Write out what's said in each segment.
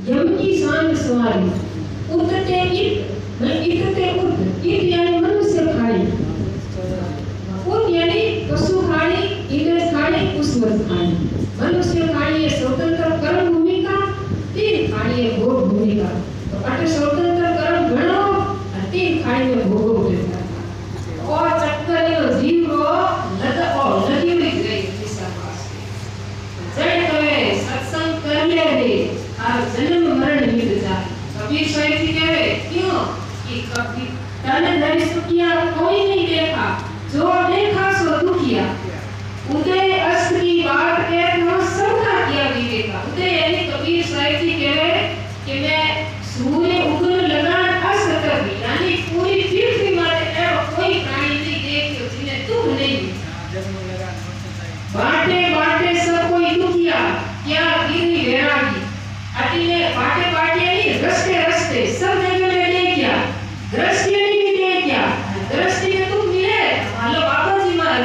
यम की शान सवारी उतते इत इतते उत इत यानी मनुष्य खाड़ी उत यानी पशु खाड़ी इंद्र खाड़ी कुसमत खाड़ी मनुष्य खाड़ी है स्वतंत्र कर्म भूमिका तीन खाड़ी है भोग भूमिका तो अटे स्वतंत्र कर्म गणो और तीन खाड़ी में भोगो देता और चक्कर में जीव रो लद और लगी हुई गई दिशा पास जय कहे सत्संग कर ले रे और जन्म मरण मिट जाए कबीर साहिब जी कहे क्यों कि कभी तन धन सुखिया कोई नहीं देखा जो देखा सो दुखिया उदय अस्त की बात कह तो सबका किया विवेका उदय यानी कबीर साहिब जी कहे कि मैं सूर्य उगन लगा अस्त कर यानी पूरी पृथ्वी माते कोई प्राणी नहीं देखो जिन्हें दुख नहीं बाटे बाटे सब कोई दुखिया क्या गिरी वैरागी अटिले बाटे बाटे नहीं रस्ते रस्ते सब जगह में देखिया दृष्टि नहीं देखिया दृष्टि में तुम मिले मानो बाबा जी मार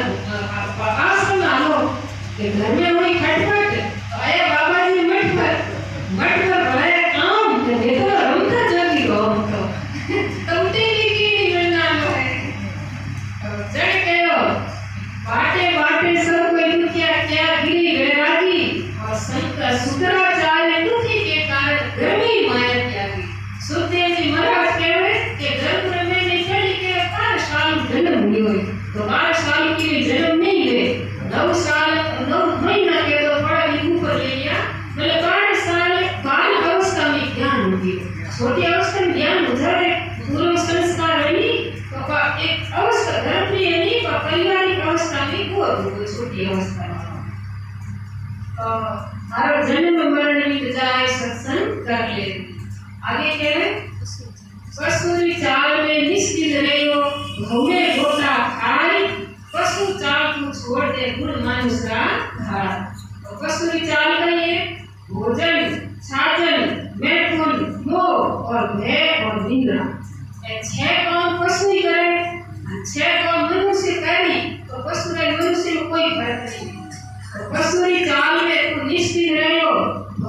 आश्रम आलो कि घर में हुई खटपट आए बाबा जी मठ पर भले काम के देखो रमता जगी हो तुम तेरी की मिलना लो जड़ कहो बाटे बाटे सब कोई दुखिया क्या गिरी वैरागी और संत शुक्राचार्य दुखी के कारण गर्मी माया त्यागी सुखदेव जी महाराज कहवे कि गर्भ में निकल के 12 साल जन्म हुए तो 12 साल के जन्म नहीं हुए 9 साल 9 महीना के तो पढ़ा लिखू कर ले लिया मतलब 12 साल बाल अवस्था में ज्ञान हो गया छोटी अवस्था में ज्ञान हो जाए पूर्व संस्कार रही तो एक अवस्था गर्भ में नहीं पर पारिवारिक अवस्था में वो छोटी अवस्था हर जन्म मरण मिट जाए सत्संग कर ले आगे कह रहे पशु चाल में निश्चित रहो घूमे घोटा खाए पशु चाल को छोड़ दे गुण मानुष का धारा तो पशु चाल का ये भोजन छाजन मैथुन मोह और भय और निंदा ये 6 काम पशु ही करे 6 काम मनुष्य करे तो पशु ने मनुष्य में कोई फर्क नहीं तो पशु चाल में तू निश्चित रहो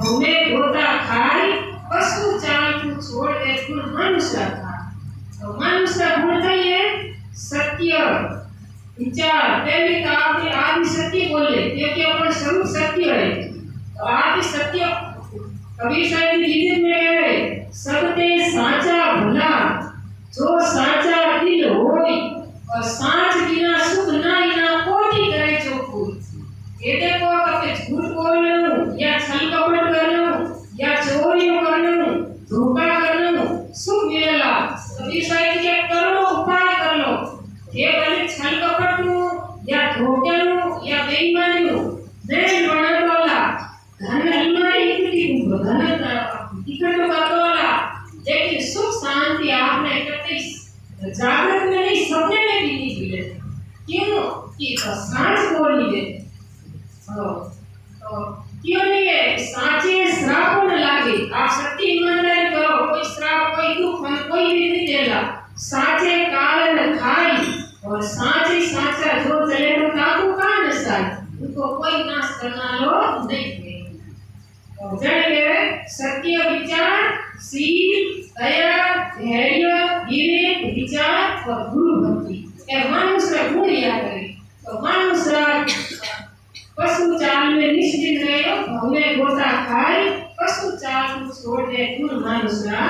घूमे घोटा खाए पशु चाल को छोड़ दे गुण मनुष्य का तो मनुष्य गुण है सत्य विचार पहले तो आपने आदि सत्य बोले क्योंकि अपन स्वरूप सत्य है तो आदि सत्य कबीर साहिब जी गीत में है सबते साचा भला जो साचा दिल होई और साच बिना सुख ना इना कोटि करे जो कोई ये देखो कभी झूठ बोलना या छल कपट करना या चोरी करना धोखा करना सुख मिलेला कबीर साहिब जी करो उपाय कर लो ये भले छल कपट नु या धोखे नु या बेईमानी नु देन बना वाला धन अलमारी इकट्ठी धन इकट्ठा करने वाला लेकिन सुख शांति आपने इकट्ठी जागृत में नहीं सपने में भी नहीं मिले क्यों कि सांस बोलनी है क्यों नहीं है साचे श्राप न लागे आप सत्य ईमानदारी करो कोई श्राप कोई दुख हम कोई भी नहीं देगा साचे कारण खाई और साचे साचा जो चले तो काबू का नसाई उनको कोई नाश करना लो नहीं और जड़ सत्य विचार शील दया धैर्य विवेक विचार और गुरु भक्ति ये मनुष्य गुण याद करे तो मनुष्य पशु चाल में निश्चित रहो हमें गोता खाए पशु चाल को छोड़ दे गुण मनुष्य